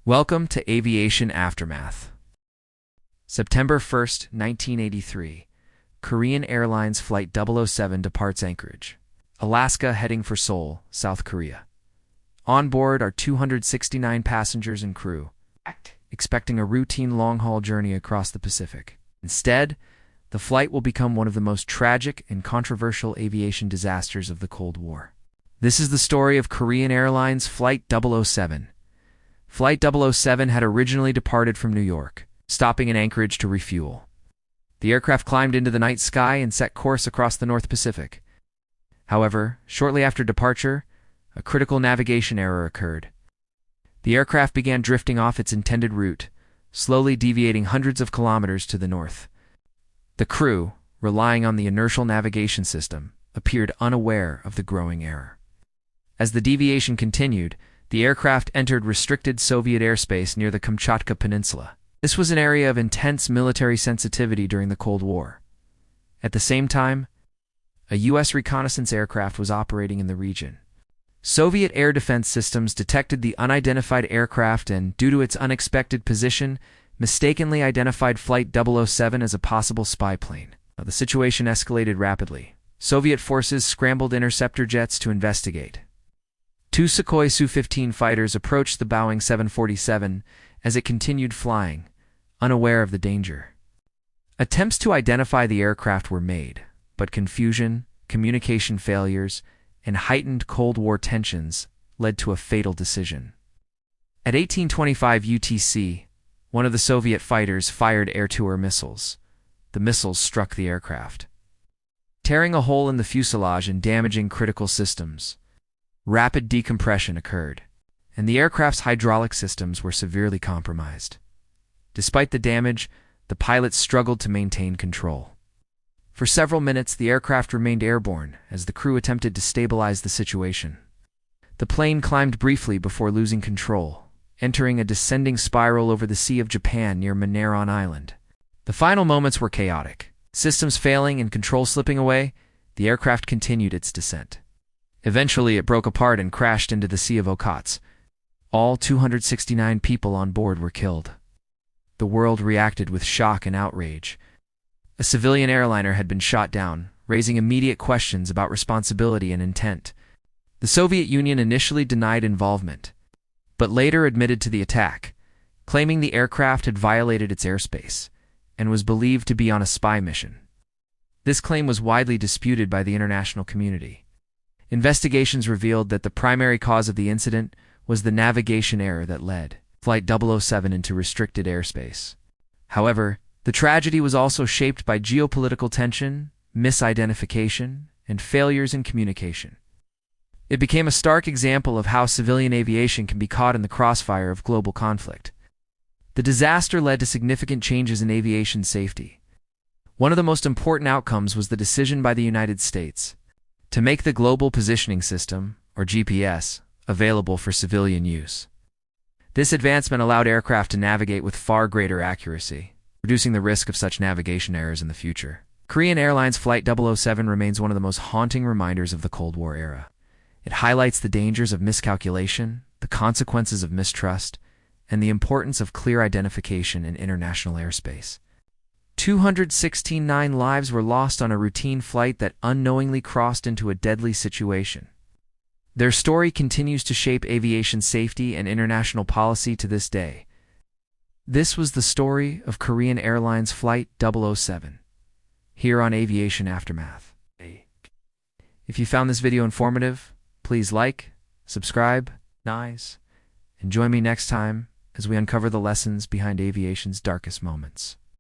Welcome to Aviation Aftermath. September 1st, 1983. Korean Airlines Flight 007 departs Anchorage, Alaska, heading for Seoul, South Korea. On board are 269 passengers and crew, expecting a routine long-haul journey across the Pacific. Instead, the flight will become one of the most tragic and controversial aviation disasters of the Cold War. This is the story of Korean Airlines Flight 007. Flight 007 had originally departed from New York, stopping in Anchorage to refuel. The aircraft climbed into the night sky and set course across the North Pacific. However, shortly after departure, a critical navigation error occurred. The aircraft began drifting off its intended route, slowly deviating hundreds of kilometers to the north. The crew, relying on the inertial navigation system, appeared unaware of the growing error. As the deviation continued, the aircraft entered restricted Soviet airspace near the Kamchatka Peninsula. This was an area of intense military sensitivity during the Cold War. At the same time, a U.S. reconnaissance aircraft was operating in the region. Soviet air defense systems detected the unidentified aircraft and, due to its unexpected position, mistakenly identified Flight 007 as a possible spy plane. The situation escalated rapidly. Soviet forces scrambled interceptor jets to investigate. Two Sukhoi Su-15 fighters approached the Boeing 747 as it continued flying, unaware of the danger. Attempts to identify the aircraft were made, but confusion, communication failures, and heightened Cold War tensions led to a fatal decision. At 1825 UTC, one of the Soviet fighters fired air-to-air missiles. The missiles struck the aircraft, tearing a hole in the fuselage and damaging critical systems. Rapid decompression occurred, and the aircraft's hydraulic systems were severely compromised. Despite the damage, the pilots struggled to maintain control. For several minutes, the aircraft remained airborne as the crew attempted to stabilize the situation. The plane climbed briefly before losing control, entering a descending spiral over the Sea of Japan near Mandarin Island. The final moments were chaotic. Systems failing and control slipping away, the aircraft continued its descent. Eventually, it broke apart and crashed into the Sea of Okhotsk. All 269 people on board were killed. The world reacted with shock and outrage. A civilian airliner had been shot down, raising immediate questions about responsibility and intent. The Soviet Union initially denied involvement, but later admitted to the attack, claiming the aircraft had violated its airspace and was believed to be on a spy mission. This claim was widely disputed by the international community. Investigations revealed that the primary cause of the incident was the navigation error that led Flight 007 into restricted airspace. However, the tragedy was also shaped by geopolitical tension, misidentification, and failures in communication. It became a stark example of how civilian aviation can be caught in the crossfire of global conflict. The disaster led to significant changes in aviation safety. One of the most important outcomes was the decision by the United States to make the Global Positioning System, or GPS, available for civilian use. This advancement allowed aircraft to navigate with far greater accuracy, reducing the risk of such navigation errors in the future. Korean Airlines Flight 007 remains one of the most haunting reminders of the Cold War era. It highlights the dangers of miscalculation, the consequences of mistrust, and the importance of clear identification in international airspace. 269 lives were lost on a routine flight that unknowingly crossed into a deadly situation. Their story continues to shape aviation safety and international policy to this day. This was the story of Korean Airlines Flight 007, here on Aviation Aftermath. If you found this video informative, please like, subscribe, and join me next time as we uncover the lessons behind aviation's darkest moments.